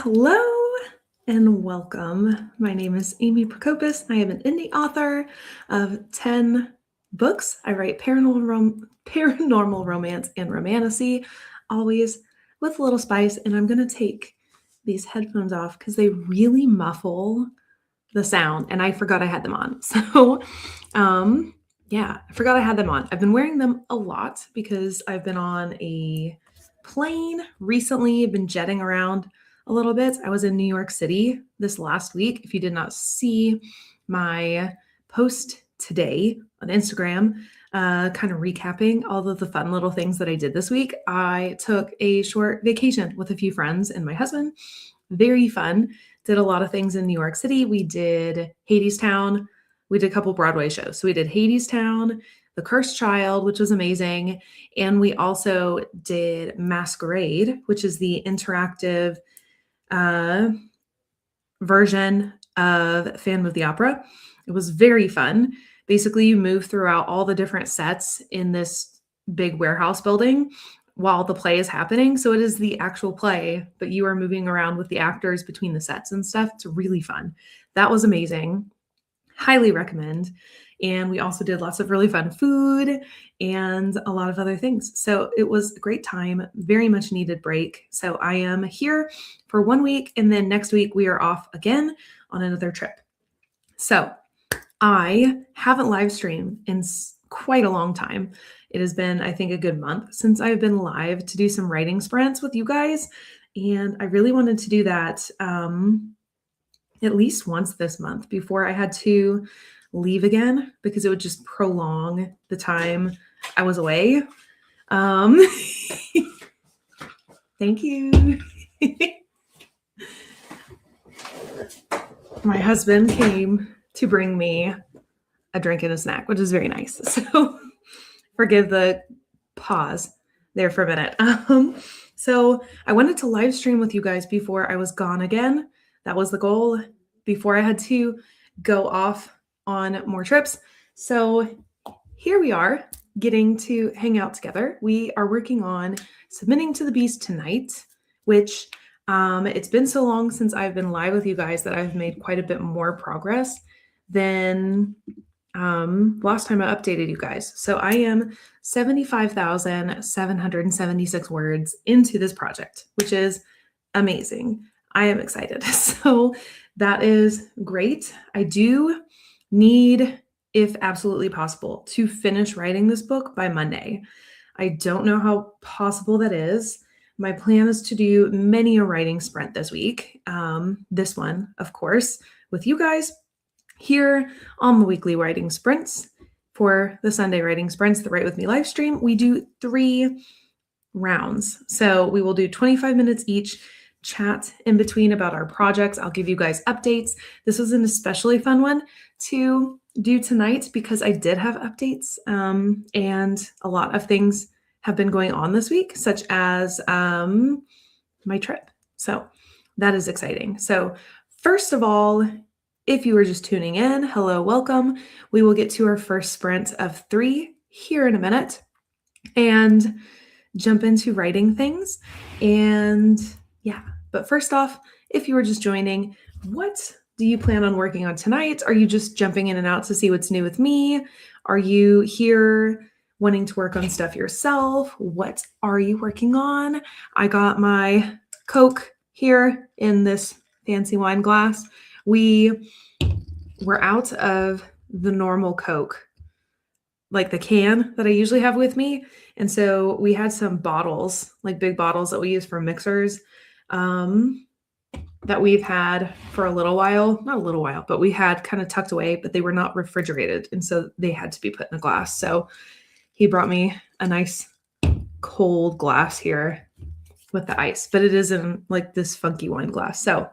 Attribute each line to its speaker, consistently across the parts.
Speaker 1: Hello and welcome. My name is Amy Prokopis. I am an indie author of 10 books. I write paranormal romance and romantasy, always with a little spice. And I'm going to take these headphones off because they really muffle the sound. And I forgot I had them on. So, I forgot I had them on. I've been wearing them a lot because I've been on a plane recently. I've been jetting around a little bit. I was in New York City this last week. If you did not see my post today on Instagram, kind of recapping all of the fun little things that I did this week, I took a short vacation with a few friends and my husband. Very fun. Did a lot of things in New York City. We did Hadestown. We did a couple Broadway shows. So we did Hadestown, The Cursed Child, which was amazing. And we also did Masquerade, which is the interactive version of Phantom of the Opera. It was very fun. Basically, you move throughout all the different sets in this big warehouse building while the play is happening. So it is the actual play, but you are moving around with the actors between the sets and stuff. It's really fun. That was amazing. Highly recommend. And we also did lots of really fun food and a lot of other things. So it was a great time, very much needed break. So I am here for 1 week, and then next week we are off again on another trip. So I haven't live streamed in quite a long time. It has been, I think, a good month since I've been live to do some writing sprints with you guys. And I really wanted to do that at least once this month before I had to leave again, because it would just prolong the time I was away. Thank you. My husband came to bring me a drink and a snack, which is very nice. So forgive the pause there for a minute. So I wanted to live stream with you guys before I was gone again. That was the goal, before I had to go off on more trips. So here we are, getting to hang out together. We are working on submitting to the Beast tonight, which it's been so long since I've been live with you guys that I've made quite a bit more progress than last time I updated you guys. So I am 75,776 words into this project, which is amazing. I am excited. So that is great. I do need, if absolutely possible, to finish writing this book by Monday. I don't know how possible that is. My plan is to do many a writing sprint this week. This one, of course, with you guys here on the weekly writing sprints. For the Sunday writing sprints, the Write With Me live stream, we do 3 rounds. So we will do 25 minutes each, chat in between about our projects. I'll give you guys updates. This was an especially fun one to do tonight because I did have updates, and a lot of things have been going on this week, such as my trip. So that is exciting. So first of all, if you are just tuning in, hello, welcome. We will get to our first sprint of 3 here in a minute and jump into writing things. And yeah, but first off, if you are just joining, what do you plan on working on tonight? Are you just jumping in and out to see what's new with me? Are you here wanting to work on stuff yourself? What are you working on? I got my Coke here in this fancy wine glass. We were out of the normal Coke, like the can that I usually have with me. And so we had some bottles, like big bottles that we use for mixers, that we've had for a little while, not a little while, but we had kind of tucked away, but they were not refrigerated. And so they had to be put in a glass. So he brought me a nice cold glass here with the ice, but it is in like this funky wine glass. So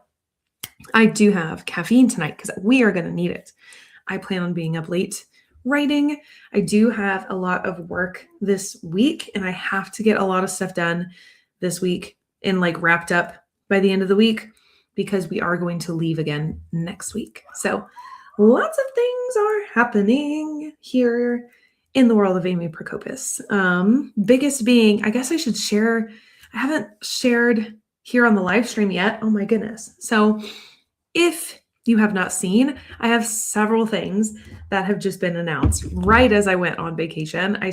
Speaker 1: I do have caffeine tonight because we are going to need it. I plan on being up late writing. I do have a lot of work this week, and I have to get a lot of stuff done this week and like wrapped up by the end of the week because we are going to leave again next week. So lots of things are happening here in the world of Amy Prokopis. Biggest being, I guess I should share, I haven't shared here on the live stream yet. Oh my goodness. So if you have not seen, I have several things that have just been announced right as I went on vacation. I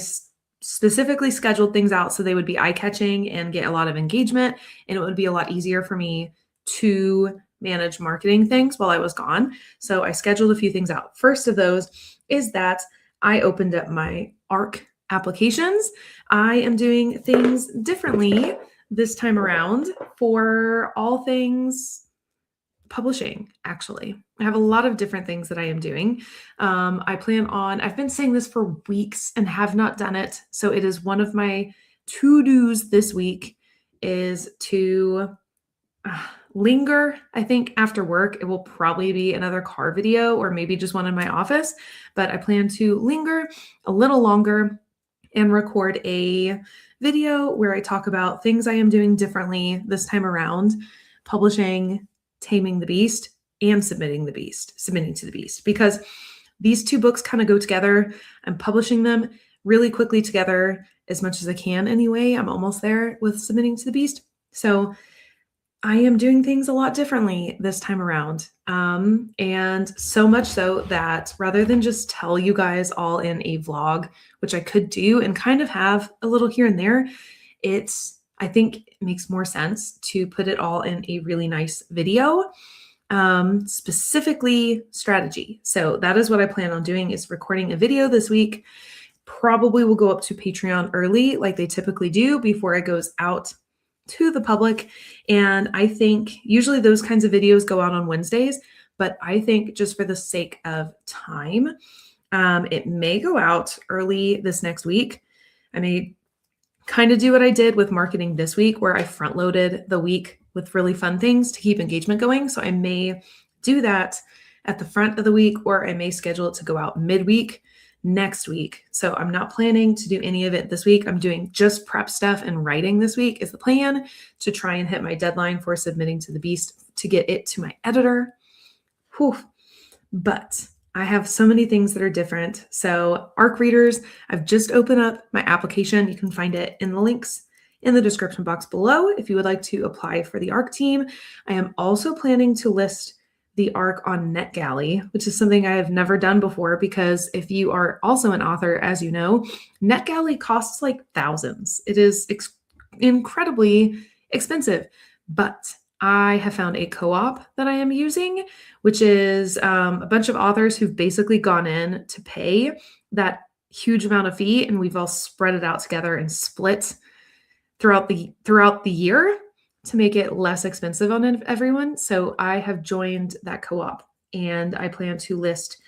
Speaker 1: specifically scheduled things out so they would be eye-catching and get a lot of engagement, and it would be a lot easier for me to manage marketing things while I was gone. So I scheduled a few things out. First of those is that I opened up my ARC applications. I am doing things differently this time around for all things publishing. Actually, I have a lot of different things that I am doing. I've been saying this for weeks and have not done it. So it is one of my to-dos this week is to linger. I think after work, it will probably be another car video or maybe just one in my office, but I plan to linger a little longer and record a video where I talk about things I am doing differently this time around, publishing Taming the Beast and Submitting to the Beast, because these two books kind of go together. I'm publishing them really quickly together as much as I can anyway. I'm almost there with Submitting to the Beast. So I am doing things a lot differently this time around. And so much so that rather than just tell you guys all in a vlog, which I could do and kind of have a little here and there, I think it makes more sense to put it all in a really nice video, specifically strategy. So that is what I plan on doing, is recording a video this week. Probably will go up to Patreon early like they typically do before it goes out to the public. And I think usually those kinds of videos go out on Wednesdays, but I think just for the sake of time, it may go out early this next week. I may kind of do what I did with marketing this week, where I front loaded the week with really fun things to keep engagement going. So I may do that at the front of the week, or I may schedule it to go out midweek next week. So I'm not planning to do any of it this week. I'm doing just prep stuff and writing this week is the plan, to try and hit my deadline for Submitting to the Beast to get it to my editor. Whew. But I have so many things that are different. So ARC readers, I've just opened up my application. You can find it in the links in the description box below if you would like to apply for the ARC team. I am also planning to list the ARC on NetGalley, which is something I have never done before, because if you are also an author, as you know, NetGalley costs like thousands. It is incredibly expensive, but I have found a co-op that I am using, which is a bunch of authors who've basically gone in to pay that huge amount of fee, and we've all spread it out together and split throughout the year to make it less expensive on everyone. So I have joined that co-op, and I plan to list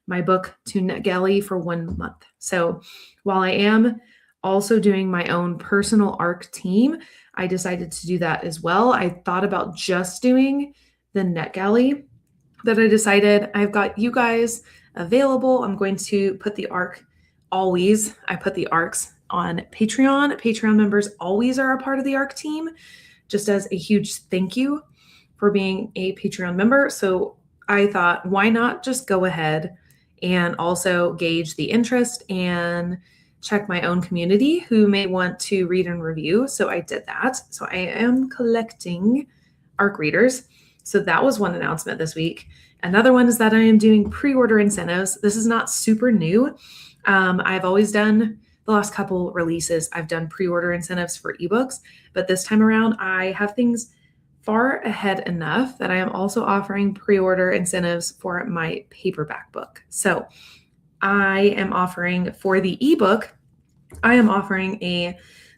Speaker 1: my book to NetGalley for 1 month. So while I am also doing my own personal ARC team, I decided to do that as well. I thought about just doing the NetGalley, but I decided I've got you guys available. I'm going to put the ARC always. I put the ARCs on Patreon. Patreon members always are a part of the ARC team, just as a huge thank you for being a Patreon member. So I thought, why not just go ahead and also gauge the interest and check my own community who may want to read and review. So I did that. So I am collecting ARC readers. So that was one announcement this week. Another one is that I am doing pre-order incentives. This is not super new. I've always done the last couple releases, I've done pre-order incentives for ebooks, but this time around I have things far ahead enough that I am also offering pre-order incentives for my paperback book. So I am offering, for the ebook, I am offering a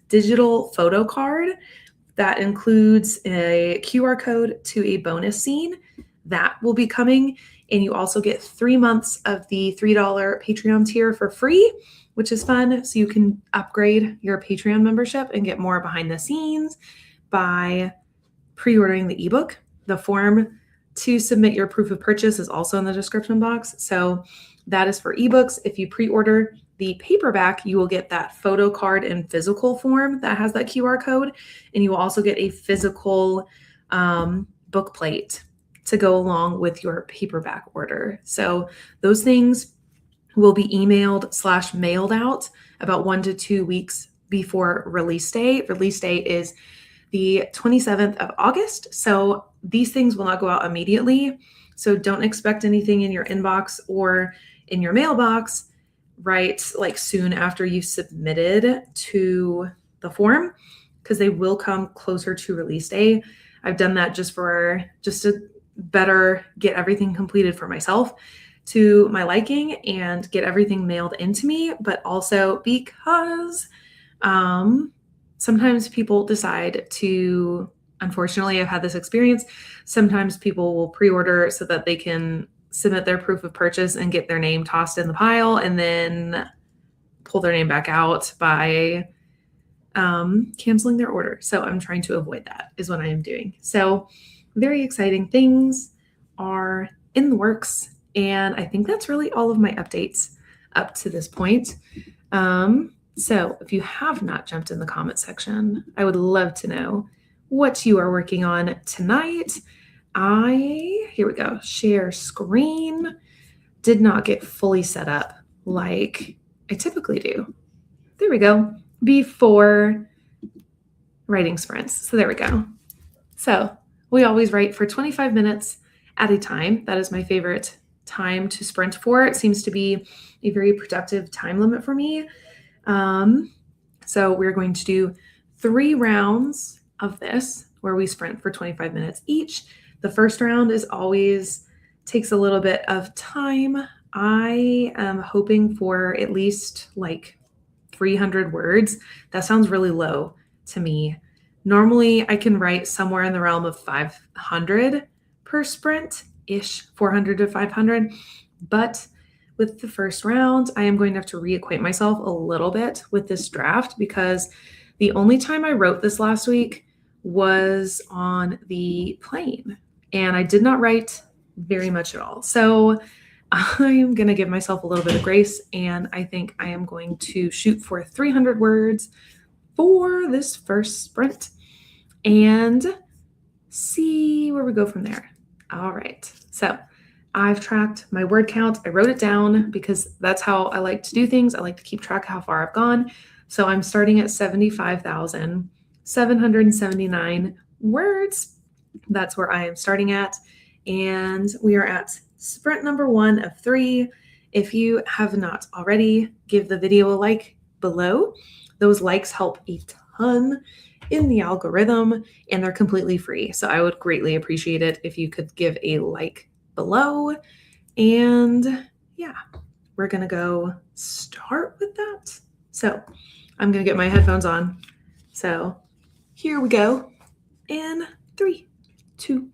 Speaker 1: digital photo card that includes a QR code to a bonus scene that will be coming. And you also get 3 months of the $3 Patreon tier for free, which is fun. So you can upgrade your Patreon membership and get more behind the scenes by pre-ordering the ebook. The form to submit your proof of purchase is also in the description box. So that is for ebooks. If you pre-order the paperback, you will get that photo card in physical form that has that QR code. And you will also get a physical book plate to go along with your paperback order. So those things will be emailed/mailed out about 1 to 2 weeks before release date. Release date is the 27th of August. So these things will not go out immediately. So don't expect anything in your inbox or in your mailbox right like soon after you submitted to the form, because they will come closer to release day. I've done that just to better get everything completed for myself to my liking and get everything mailed into me, but also because sometimes people decide to, unfortunately, I've had this experience. Sometimes people will pre-order so that they can submit their proof of purchase and get their name tossed in the pile and then pull their name back out by canceling their order. So I'm trying to avoid that is what I am doing. So very exciting things are in the works. And I think that's really all of my updates up to this point. So if you have not jumped in the comment section, I would love to know what you are working on tonight. Here we go, share screen. Did not get fully set up like I typically do. There we go, before writing sprints. So there we go. So we always write for 25 minutes at a time. That is my favorite time to sprint for. It seems to be a very productive time limit for me. So we're going to do 3 rounds of this where we sprint for 25 minutes each. The first round is always takes a little bit of time. I am hoping for at least like 300 words. That sounds really low to me. Normally, I can write somewhere in the realm of 500 per sprint-ish, 400 to 500. But with the first round, I am going to have to reacquaint myself a little bit with this draft because the only time I wrote this last week was on the plane, and I did not write very much at all. So I am going to give myself a little bit of grace, and I think I am going to shoot for 300 words for this first sprint and see where we go from there. All right. So I've tracked my word count. I wrote it down because that's how I like to do things. I like to keep track of how far I've gone. So I'm starting at 75,779 words. That's where I am starting at. And we are at sprint number 1 of 3. If you have not already, give the video a like below. Those likes help a ton in the algorithm, and they're completely free. So I would greatly appreciate it if you could give a like below. And yeah, we're going to go start with that. So I'm going to get my headphones on. So here we go. In 3, 2,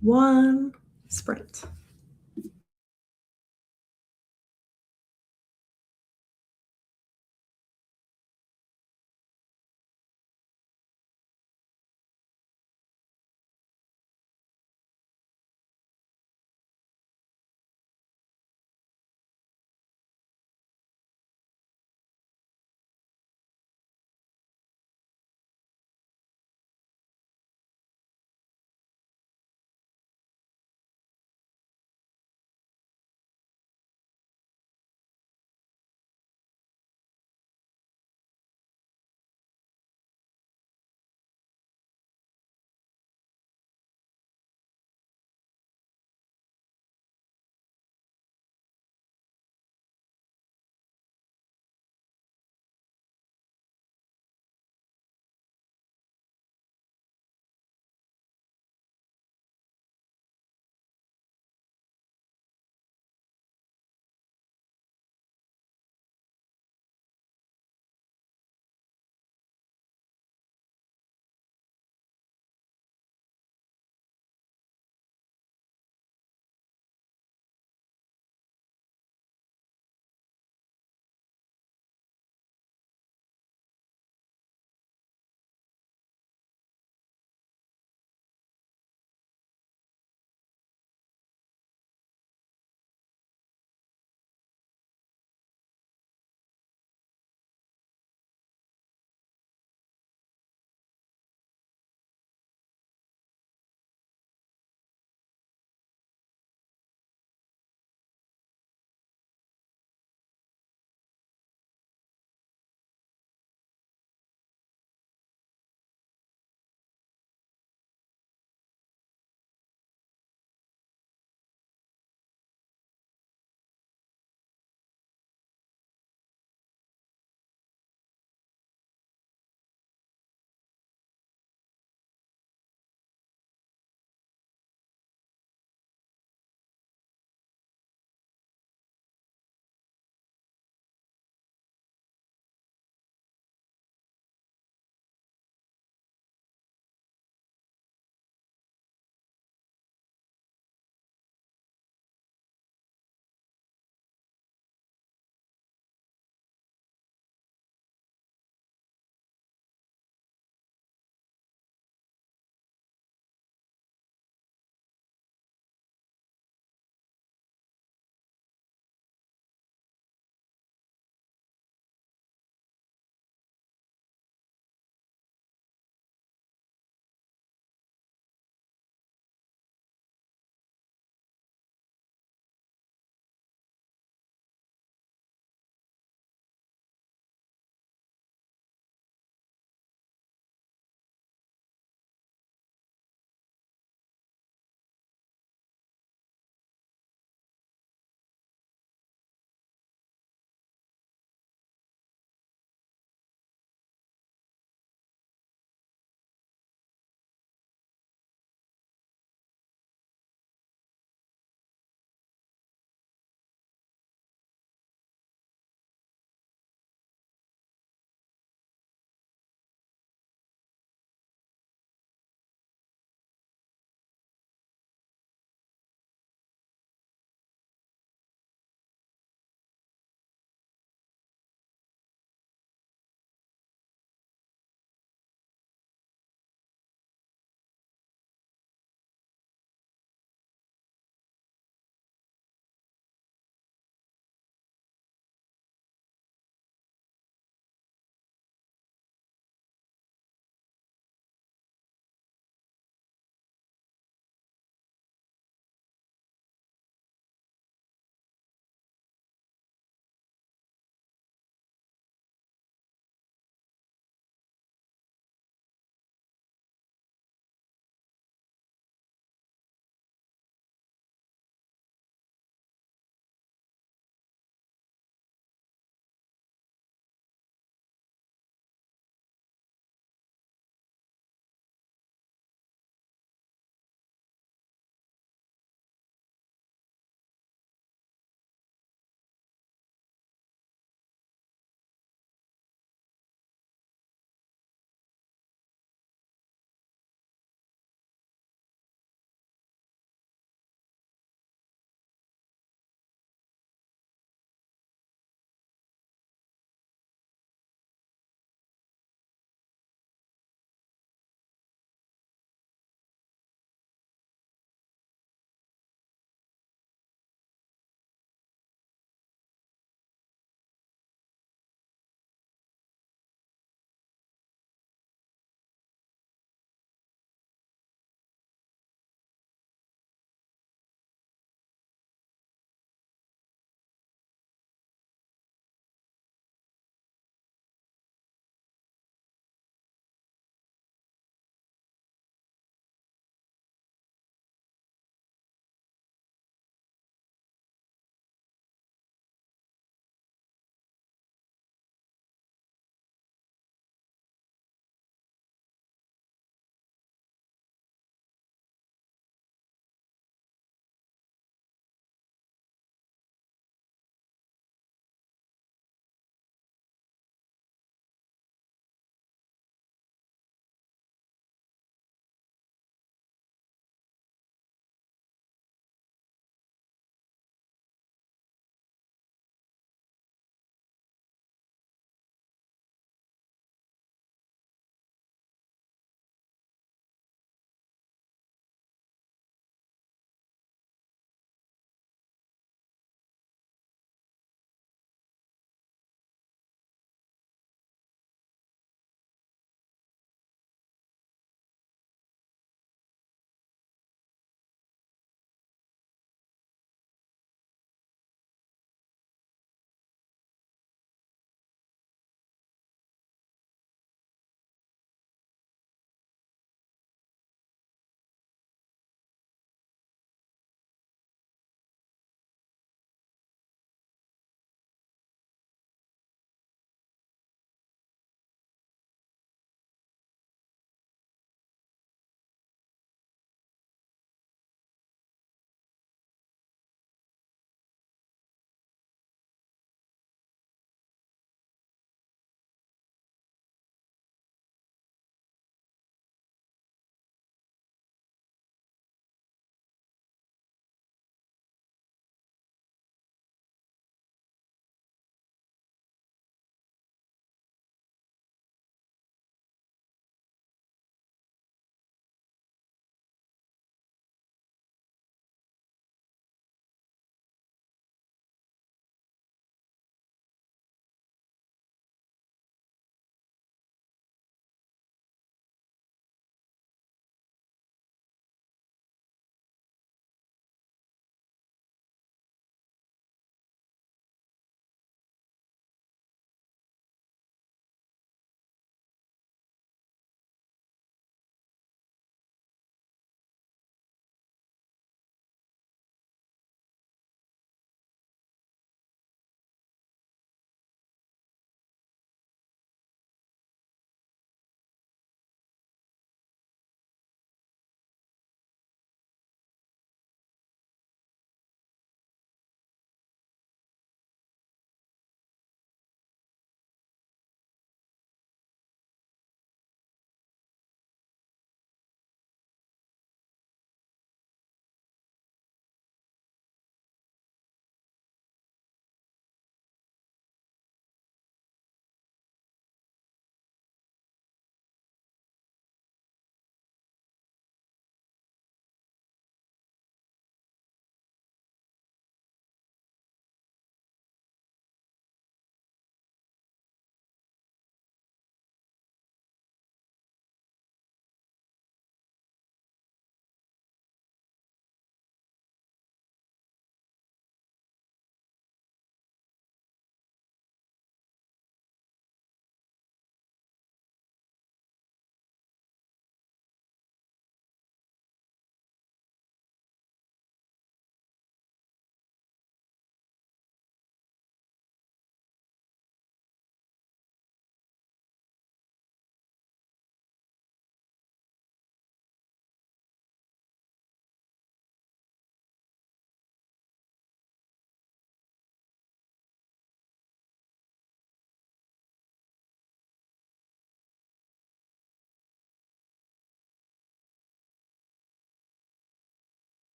Speaker 1: 1, sprint.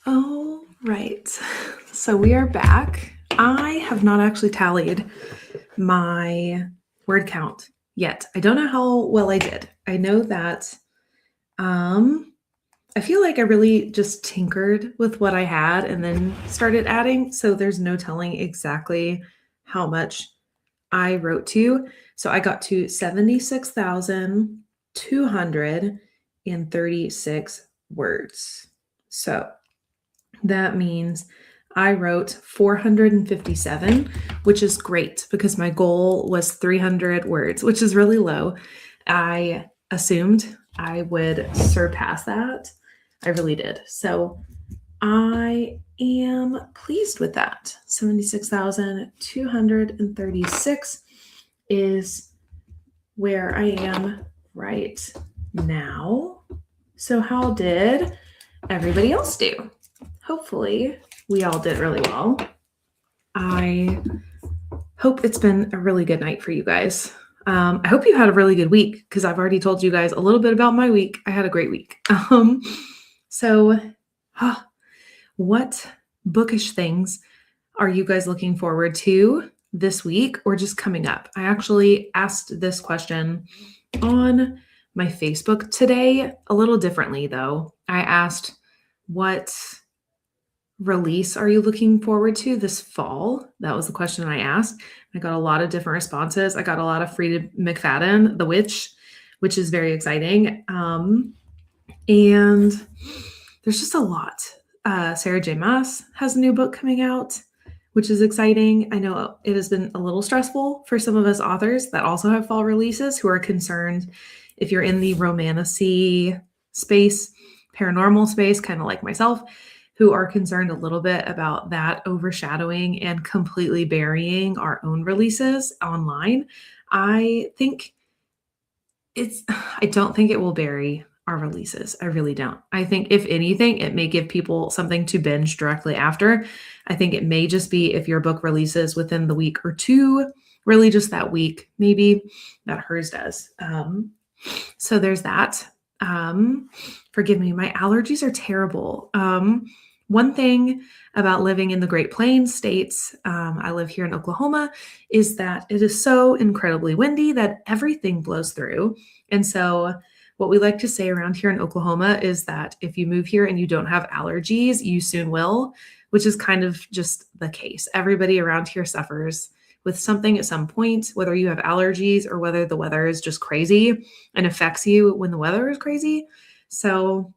Speaker 1: All right. So we are back. I have not actually tallied my word count yet. I don't know how well I did. I know that I feel like I really just tinkered with what I had and then started adding. So there's no telling exactly how much I wrote to. So I got to 76,236 words. So that means I wrote 457, which is great because my goal was 300 words, which is really low. I assumed I would surpass that. I really did. So I am pleased with that. 76,236 is where I am right now. So how did everybody else do? Hopefully we all did really well. I hope it's been a really good night for you guys. I hope you had a really good week because I've already told you guys a little bit about my week. I had a great week. What bookish things are you guys looking forward to this week or just coming up? I actually asked this question on my Facebook today, a little differently though. I asked, what release are you looking forward to this fall? That was the question I asked. I got a lot of different responses. I got a lot of Frida McFadden, The Witch, which is very exciting. And there's just a lot. Sarah J. Maas has a new book coming out, which is exciting. I know it has been a little stressful for some of us authors that also have fall releases who are concerned if you're in the romantasy space, paranormal space, kind of like myself, who are concerned a little bit about that overshadowing and completely burying our own releases online. I don't think it will bury our releases. I really don't. I think if anything, it may give people something to binge directly after. I think it may just be if your book releases within the week or two, really just that week, maybe that hers does. So there's that. Forgive me, my allergies are terrible. One thing about living in the Great Plains states, I live here in Oklahoma, is that it is so incredibly windy that everything blows through. And so what we like to say around here in Oklahoma is that if you move here and you don't have allergies, you soon will, which is kind of just the case. Everybody around here suffers with something at some point, whether you have allergies or whether the weather is just crazy and affects you when the weather is crazy. So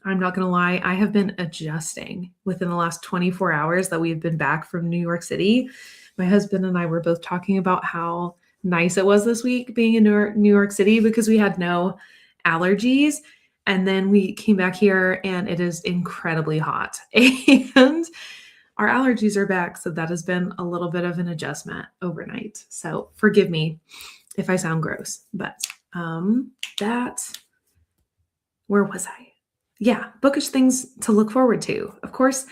Speaker 1: I'm not going to lie, I have been adjusting within the last 24 hours that we've been back from New York City. My husband and I were both talking about how nice it was this week being in New York City because we had no allergies. And then we came back here and it is incredibly hot and our allergies are back. So that has been a little bit of an adjustment overnight. So forgive me if I sound gross, but where was I? Yeah, bookish things to look forward to. Of course,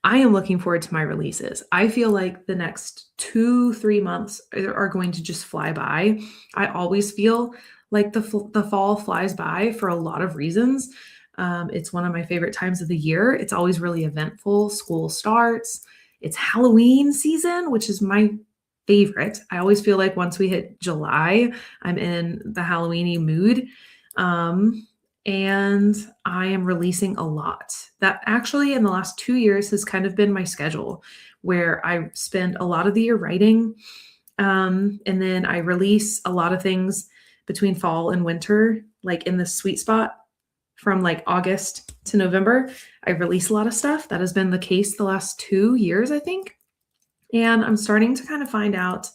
Speaker 1: I am looking forward to my releases. I feel like the next 2-3 months are going to just fly by. I always feel like the fall flies by for a lot of reasons. It's one of my favorite times of the year. It's always really eventful. School starts. It's Halloween season, which is my favorite. I always feel like once we hit July, I'm in the Halloween-y mood. And I am releasing a lot. That actually in the last 2 years has kind of been my schedule where I spend a lot of the year writing. And then I release a lot of things between fall and winter, like in the sweet spot from like August to November. I release a lot of stuff. That has been the case the last 2 years, I think. And I'm starting to kind of find out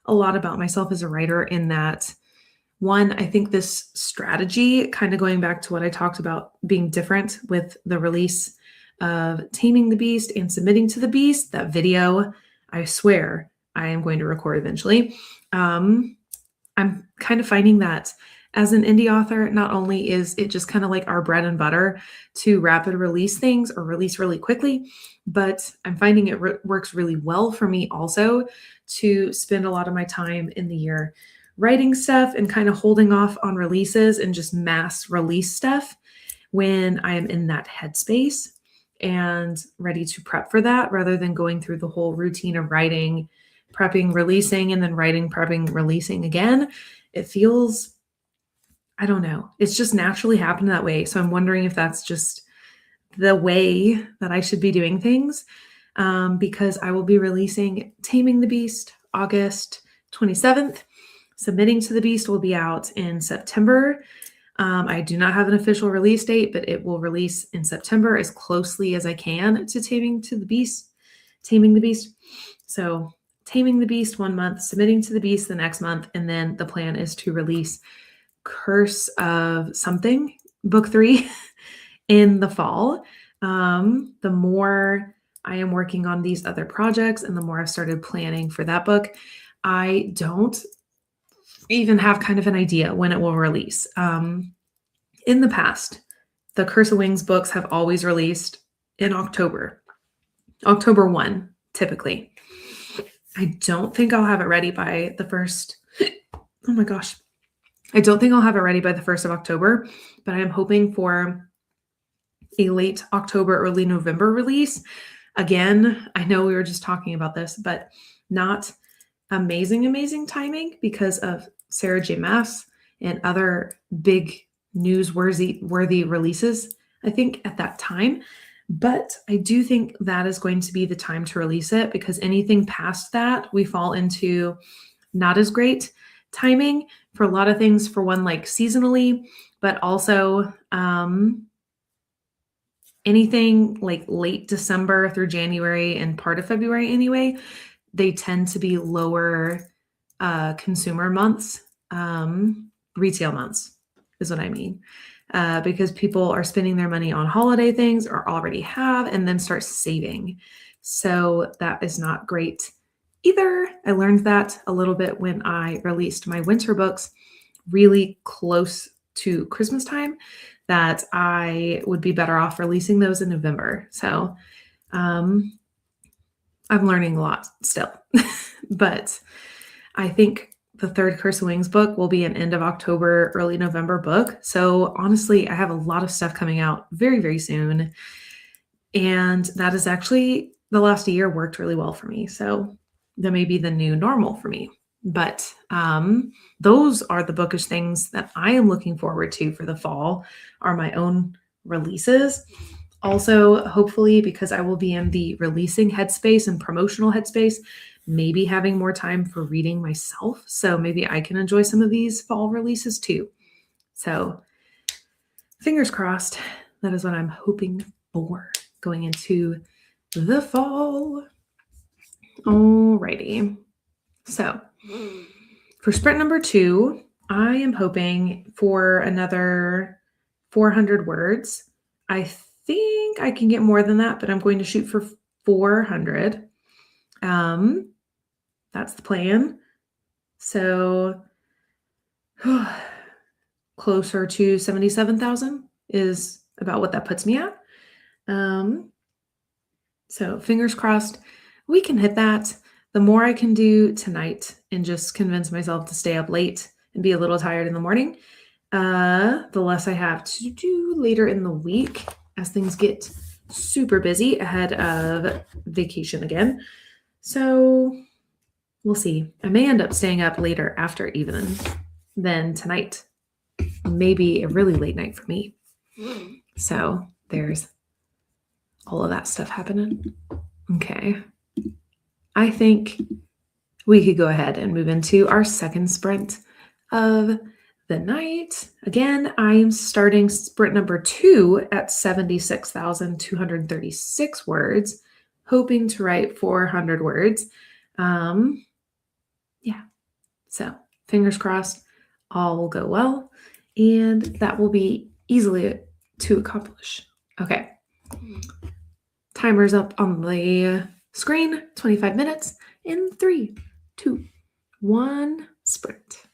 Speaker 1: a lot about myself as a writer in that. One, I think this strategy, kind of going back to what I talked about being different with the release of Taming the Beast and Submitting to the Beast, that video, I swear I am going to record eventually. I'm kind of finding that as an indie author, not only is it just kind of like our bread and butter to rapid release things or release really quickly, but I'm finding it works really well for me also to spend a lot of my time in the year writing stuff and kind of holding off on releases and just mass release stuff, when I am in that headspace and ready to prep for that, rather than going through the whole routine of writing, prepping, releasing, and then writing, prepping, releasing again. It feels, I don't know, it's just naturally happened that way. So I'm wondering if that's just the way that I should be doing things, because I will be releasing Taming the Beast August 27th. Submitting to the Beast will be out in September. I do not have an official release date, but it will release in September as closely as I can to Taming the Beast. So Taming the Beast 1 month, submitting to the Beast the next month, and then the plan is to release Curse of Something, book 3, in the fall. The more I am working on these other projects and the more I've started planning for that book, I don't even have kind of an idea when it will release. In the past, the Curse of Wings books have always released in October 1, typically. I don't think I'll have it ready by the first. Oh my gosh. I don't think I'll have it ready by the 1st of October, but I am hoping for a late October, early November release. Again, I know we were just talking about this, but not amazing timing because of Sarah J. Maas and other big newsworthy releases, I think, at that time. But I do think that is going to be the time to release it, because anything past that, we fall into not as great timing for a lot of things. For one, like seasonally, but also anything like late December through January and part of February anyway, they tend to be lower consumer months, retail months is what I mean. Because people are spending their money on holiday things or already have, and then start saving. So that is not great either. I learned that a little bit when I released my winter books really close to Christmas time, that I would be better off releasing those in November. So I'm learning a lot still, but I think the third Curse of Wings book will be an end of October, early November book. So honestly, I have a lot of stuff coming out very soon. And that is actually, the last year worked really well for me. So that may be the new normal for me. But those are the bookish things that I am looking forward to for the fall, are my own releases. Also, hopefully, because I will be in the releasing headspace and promotional headspace, maybe having more time for reading myself. So maybe I can enjoy some of these fall releases too. So fingers crossed. That is what I'm hoping for going into the fall. Alrighty. So for sprint number 2, I am hoping for another 400 words. I think I can get more than that, but I'm going to shoot for 400. That's the plan. So closer to 77,000 is about what that puts me at. So fingers crossed we can hit that. The more I can do tonight and just convince myself to stay up late and be a little tired in the morning, the less I have to do later in the week as things get super busy ahead of vacation again. So we'll see. I may end up staying up later after even than tonight. Maybe a really late night for me. So there's all of that stuff happening. Okay. I think we could go ahead and move into our second sprint of the night. Again, I am starting sprint number 2 at 76,236 words, hoping to write 400 words. Yeah, so fingers crossed, all will go well, and that will be easily to accomplish. Okay, timer's up on the screen, 25 minutes in 3, 2, 1, sprint.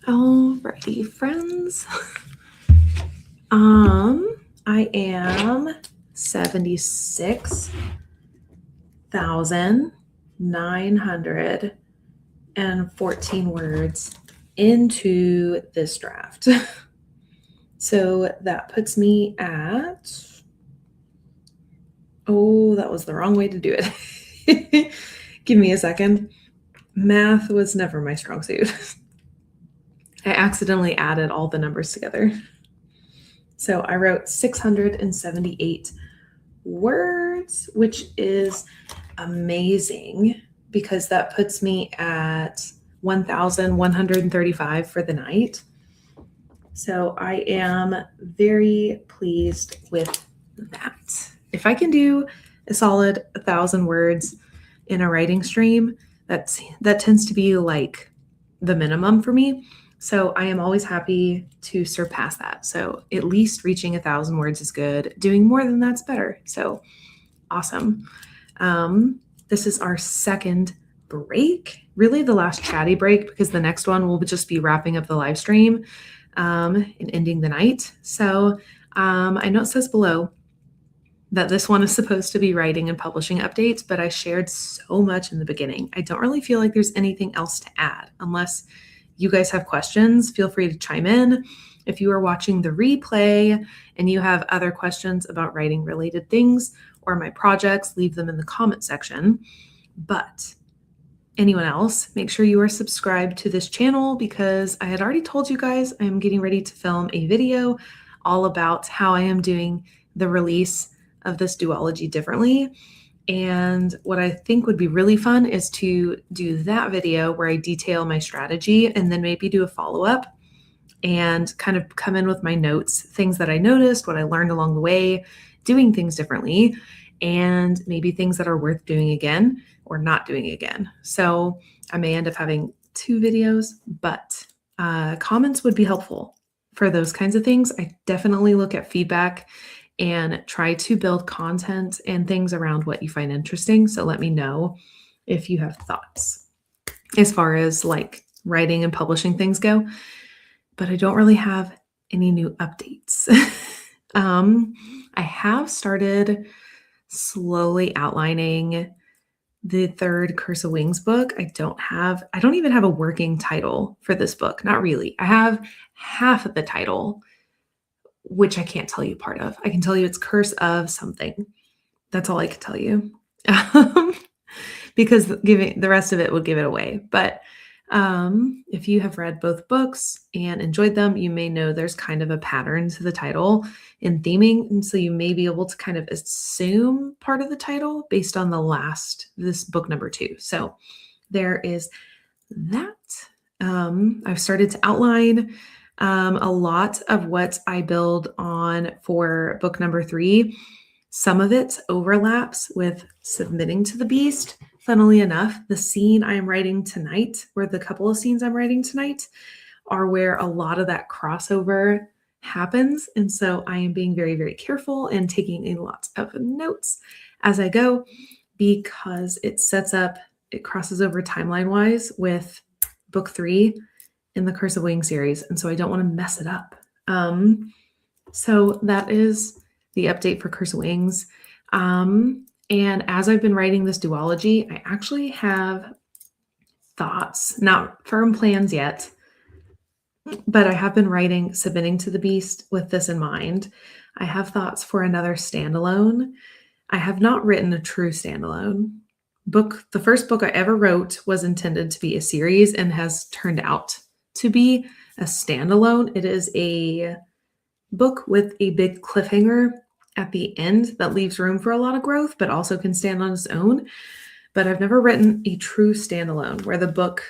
Speaker 1: Alrighty, friends. I am 76,914 words into this draft. So that puts me at, that was the wrong way to do it. Give me a second. Math was never my strong suit. I accidentally added all the numbers together. So I wrote 678 words, which is amazing because that puts me at 1,135 for the night. So I am very pleased with that. If I can do a solid 1,000 words in a writing stream, that tends to be like the minimum for me. So I am always happy to surpass that. So at least reaching 1,000 words is good. Doing more than that's better. So awesome. This is our second break, really the last chatty break, because the next one will just be wrapping up the live stream and ending the night. So I know it says below that this one is supposed to be writing and publishing updates, but I shared so much in the beginning. I don't really feel like there's anything else to add unless you guys have questions. Feel free to chime in. If you are watching the replay and you have other questions about writing related things or my projects, leave them in the comment section. But anyone else, make sure you are subscribed to this channel because I had already told you guys I am getting ready to film a video all about how I am doing the release of this duology differently. And what I think would be really fun is to do that video where I detail my strategy and then maybe do a follow-up and kind of come in with my notes, things that I noticed, what I learned along the way, doing things differently, and maybe things that are worth doing again or not doing again. So I may end up having 2 videos, but comments would be helpful for those kinds of things. I definitely look at feedback and try to build content and things around what you find interesting. So let me know if you have thoughts as far as like writing and publishing things go. But I don't really have any new updates. I have started slowly outlining the third Curse of Wings book. I don't even have a working title for this book. Not really. I have half of the title, which I can't tell you part of. I can tell you it's Curse of something. That's all I can tell you. Because giving the rest of it would give it away. But if you have read both books and enjoyed them, you may know there's kind of a pattern to the title in theming. And so you may be able to kind of assume part of the title based on this book number 2. So there is that. I've started to outline a lot of what I build on for book number 3. Some of it overlaps with Submitting to the Beast. Funnily enough, the scene I'm writing tonight, or the couple of scenes I'm writing tonight, are where a lot of that crossover happens. And so I am being very, very careful and taking a lot of notes as I go because it crosses over timeline-wise with book 3 in the Curse of Wings series. And so I don't want to mess it up. So that is the update for Curse of Wings. And as I've been writing this duology, I actually have thoughts, not firm plans yet, but I have been writing Submitting to the Beast with this in mind. I have thoughts for another standalone. I have not written a true standalone book. The first book I ever wrote was intended to be a series and has turned out to be a standalone. It is a book with a big cliffhanger at the end that leaves room for a lot of growth, but also can stand on its own. But I've never written a true standalone where the book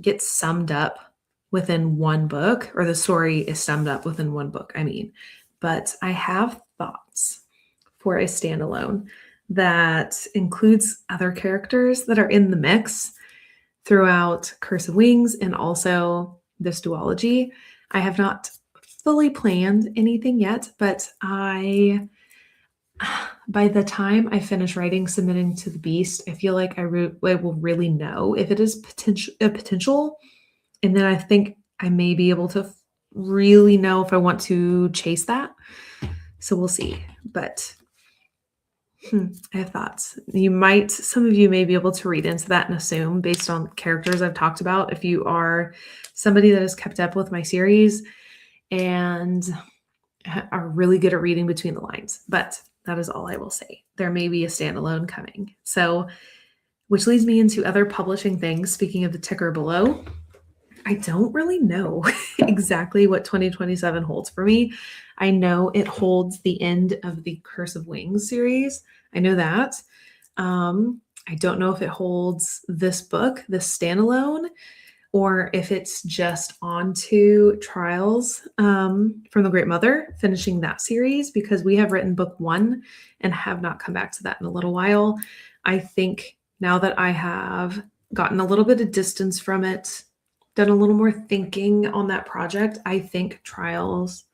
Speaker 1: gets summed up within one book, or the story is summed up within one book, But I have thoughts for a standalone that includes other characters that are in the mix throughout Curse of Wings and also this duology. I have not fully planned anything yet, but by the time I finish writing Submitting to the Beast, I feel like I will really know if it is potential And then I think I may be able to really know if I want to chase that. So we'll see. But I have thoughts. Some of you may be able to read into that and assume based on characters I've talked about. If you are somebody that has kept up with my series and are really good at reading between the lines, but that is all I will say. There may be a standalone coming. So, which leads me into other publishing things. Speaking of the ticker below, I don't really know exactly what 2027 holds for me. I know it holds the end of the Curse of Wings series. I know that. I don't know if it holds this book, this standalone, or if it's just onto Trials from the Great Mother, finishing that series, because we have written book 1 and have not come back to that in a little while. I think now that I have gotten a little bit of distance from it, done a little more thinking on that project, I think Trials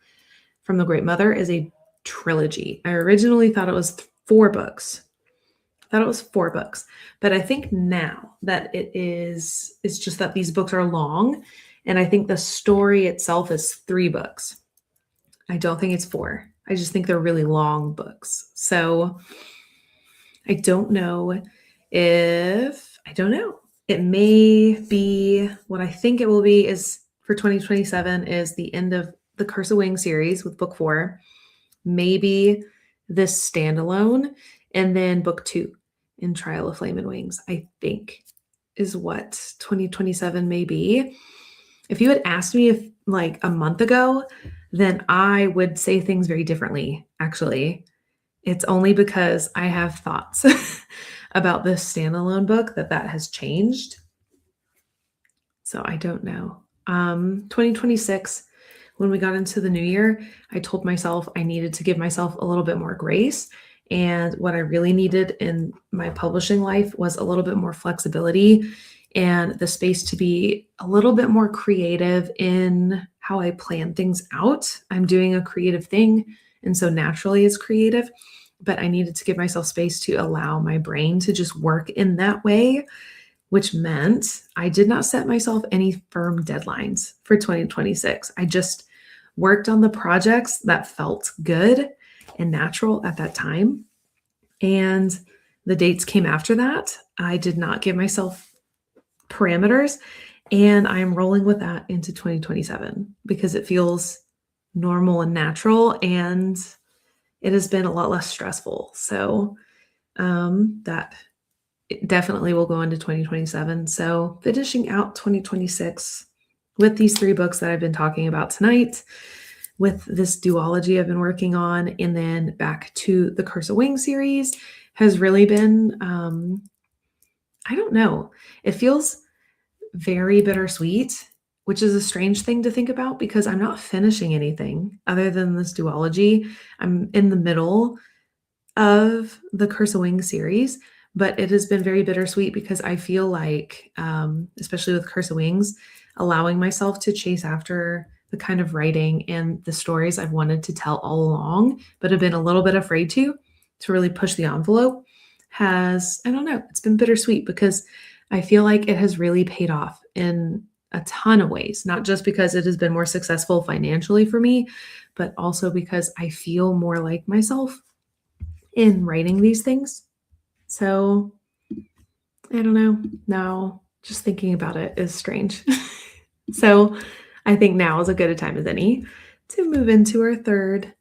Speaker 1: from the Great Mother is a trilogy. I originally thought it was 4 books. But I think now that it's just that these books are long, and I think the story itself is 3 books. I don't think it's 4. I just think they're really long books. So I don't know. It may be what I think it will be is for 2027 is the end of the Curse of Wings series with book 4, maybe this standalone, and then book 2 in Trial of Flame and Wings, I think is what 2027 may be. If you had asked me if like a month ago, then I would say things very differently, actually. It's only because I have thoughts about this standalone book that has changed. So I don't know. 2026, when we got into the new year, I told myself I needed to give myself a little bit more grace. And what I really needed in my publishing life was a little bit more flexibility and the space to be a little bit more creative in how I plan things out. I'm doing a creative thing, and so naturally it's creative, but I needed to give myself space to allow my brain to just work in that way, which meant I did not set myself any firm deadlines for 2026. I just worked on the projects that felt good and natural at that time. And the dates came after that. I did not give myself parameters, and I'm rolling with that into 2027 because it feels normal and natural, and it has been a lot less stressful. So that it definitely will go into 2027. So finishing out 2026 with these 3 books that I've been talking about tonight, with this duology I've been working on, and then back to the Curse of Wings series has really been, I don't know. It feels very bittersweet, which is a strange thing to think about because I'm not finishing anything other than this duology. I'm in the middle of the Curse of Wings series, but it has been very bittersweet because I feel like, especially with Curse of Wings, allowing myself to chase after the kind of writing and the stories I've wanted to tell all along, but have been a little bit afraid to really push the envelope I don't know, it's been bittersweet because I feel like it has really paid off in a ton of ways, not just because it has been more successful financially for me, but also because I feel more like myself in writing these things. So I don't know. Now, just thinking about it is strange. So I think now is as good a time as any to move into our third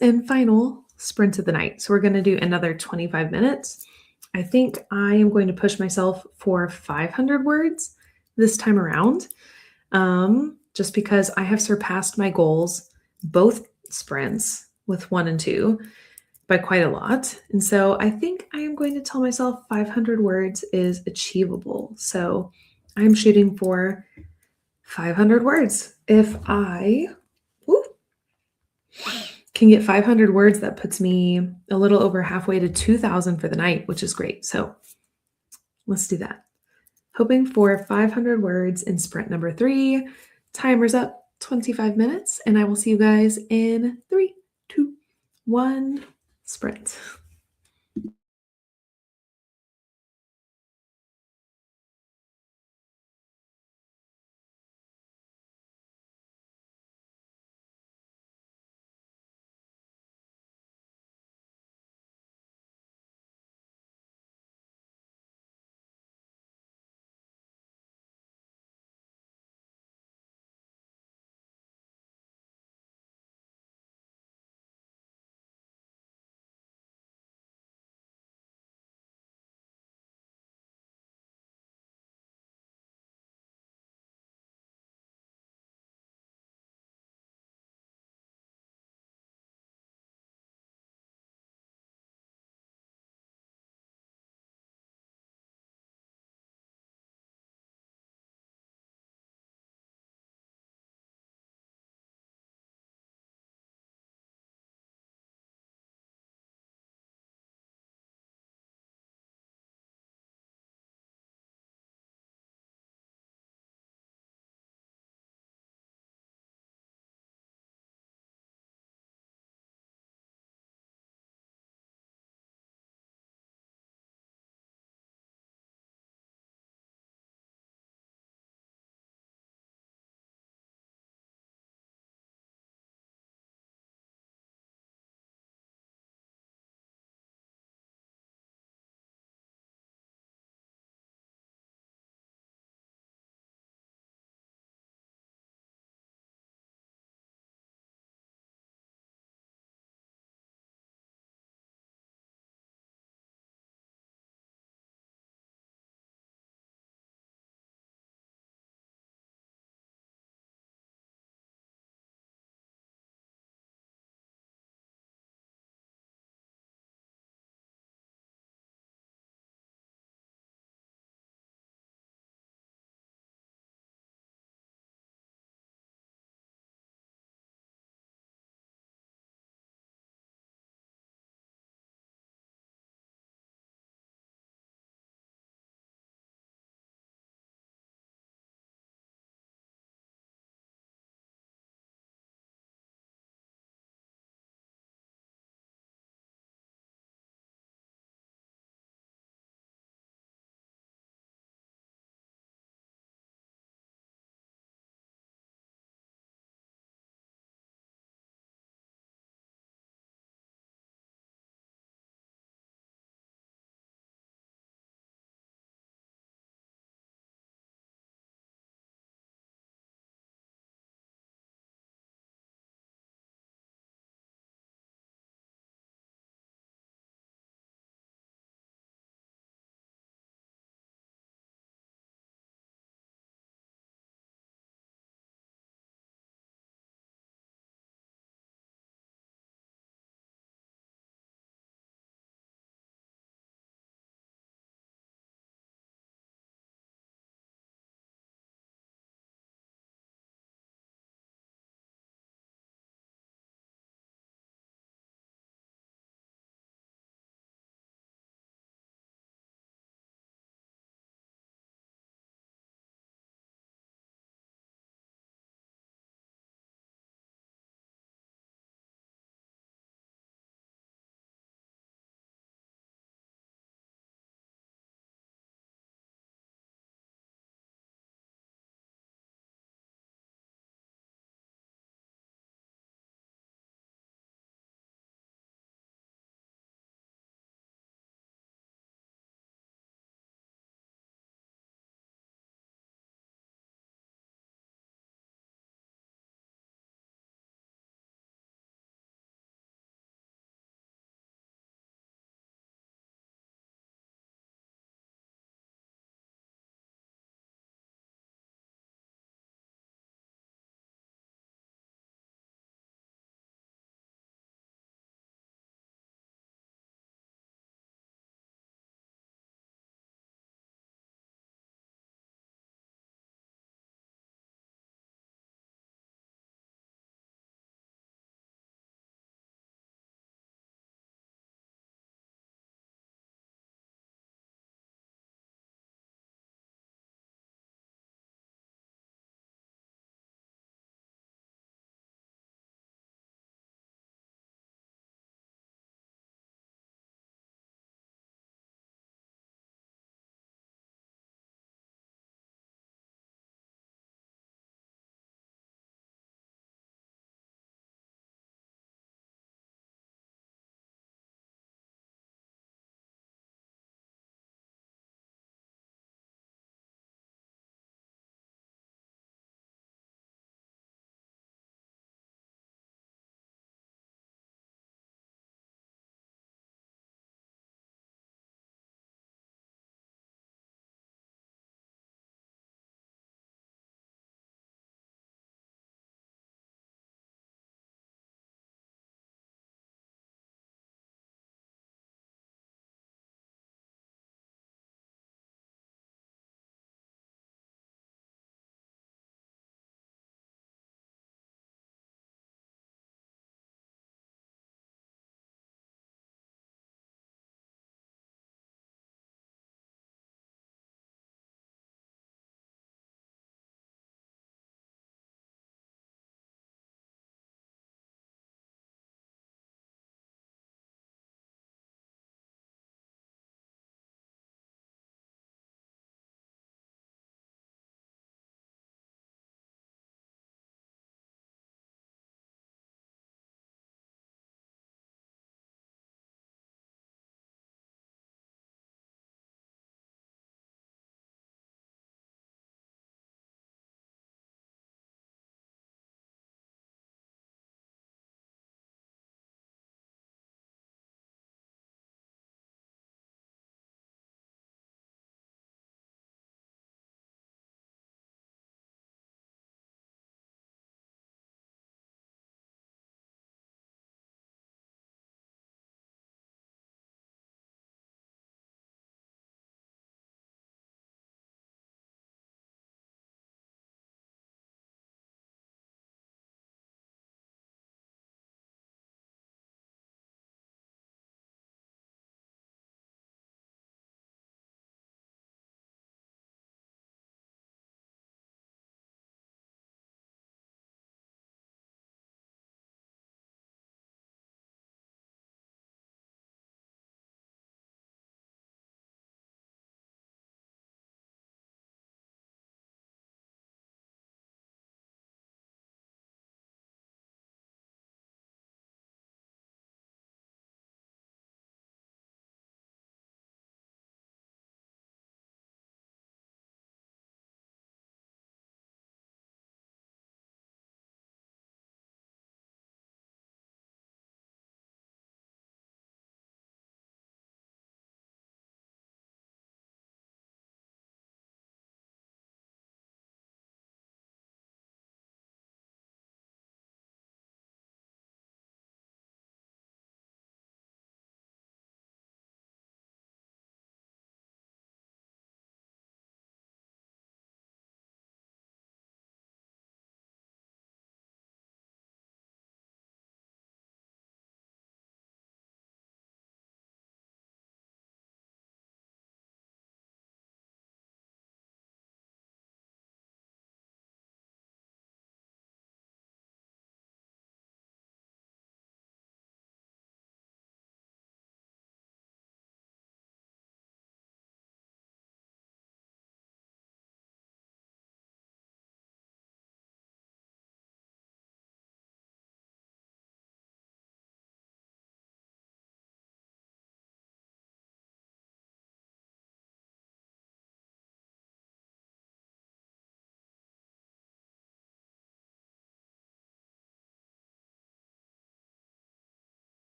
Speaker 1: and final sprint of the night. So we're going to do another 25 minutes. I think I am going to push myself for 500 words this time around, just because I have surpassed my goals, both sprints with 1 and 2, by quite a lot. And so I think I am going to tell myself 500 words is achievable. So I'm shooting for 500 words. If I can get 500 words, that puts me a little over halfway to 2,000 for the night, which is great. So let's do that. Hoping for 500 words in sprint number 3. Timer's up, 25 minutes, and I will see you guys in 3, 2, 1, sprint.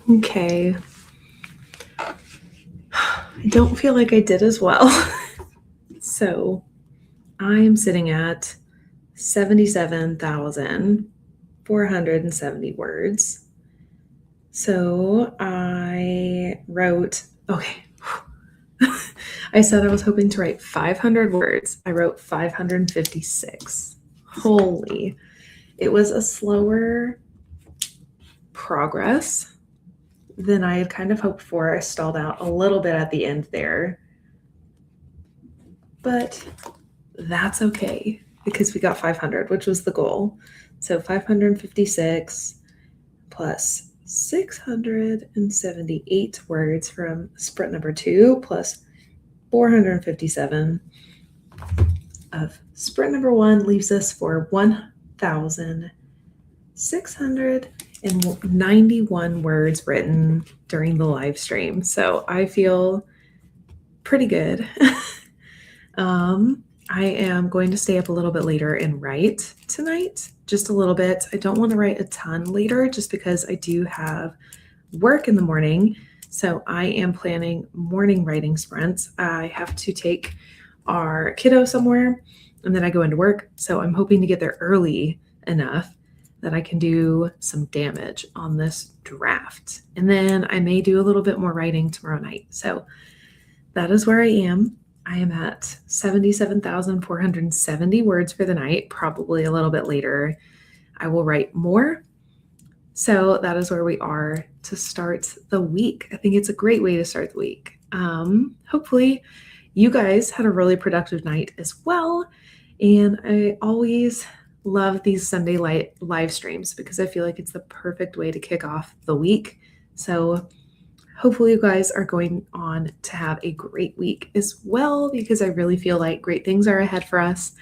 Speaker 1: Okay. I don't feel like I did as well. So I'm sitting at 77,470 words. So I wrote, okay. I said I was hoping to write 500 words. I wrote 556. Holy. It was a slower progress than I had kind of hoped for. I stalled out a little bit at the end there. But that's okay because we got 500, which was the goal. So 556 plus 678 words from sprint number 2 plus 457 of sprint number 1 leaves us for 1,691 words written during the live stream. So I feel pretty good. I am going to stay up a little bit later and write tonight, just a little bit. I don't want to write a ton later just because I do have work in the morning. So I am planning morning writing sprints. I have to take our kiddo somewhere and then I go into work. So I'm hoping to get there early enough that I can do some damage on this draft. And then I may do a little bit more writing tomorrow night. So that is where I am. I am at 77,470 words for the night, probably a little bit later. I will write more. So that is where we are to start the week. I think it's a great way to start the week. Hopefully you guys had a really productive night as well. And I always love these Sunday live streams because I feel like it's the perfect way to kick off the week. So hopefully you guys are going on to have a great week as well, because I really feel like great things are ahead for us.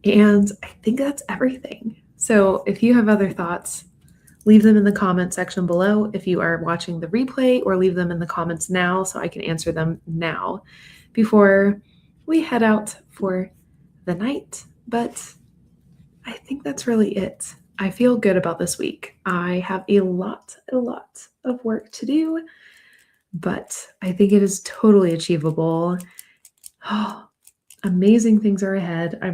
Speaker 1: And I think that's everything. So if you have other thoughts, leave them in the comment section below if you are watching the replay, or leave them in the comments now so I can answer them now before we head out for the night. But I think that's really it. I feel good about this week. I have a lot of work to do, but I think it is totally achievable. Oh, amazing things are ahead. I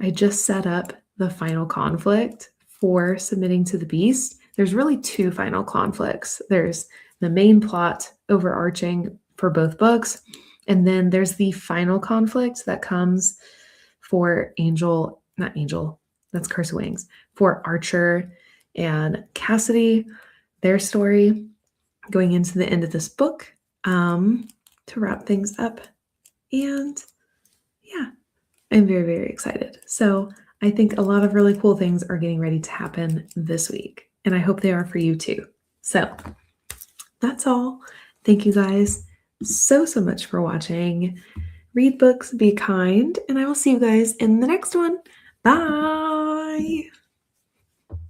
Speaker 1: just set up the final conflict for submitting to the beast. There's really 2 final conflicts. There's the main plot overarching for both books, and then there's the final conflict that comes for that's Curse of Wings, for Archer and Cassidy, their story going into the end of this book, to wrap things up. And yeah, I'm very, very excited. So I think a lot of really cool things are getting ready to happen this week, and I hope they are for you too. So that's all. Thank you guys so much for watching. Read books, be kind, and I will see you guys in the next one. Bye.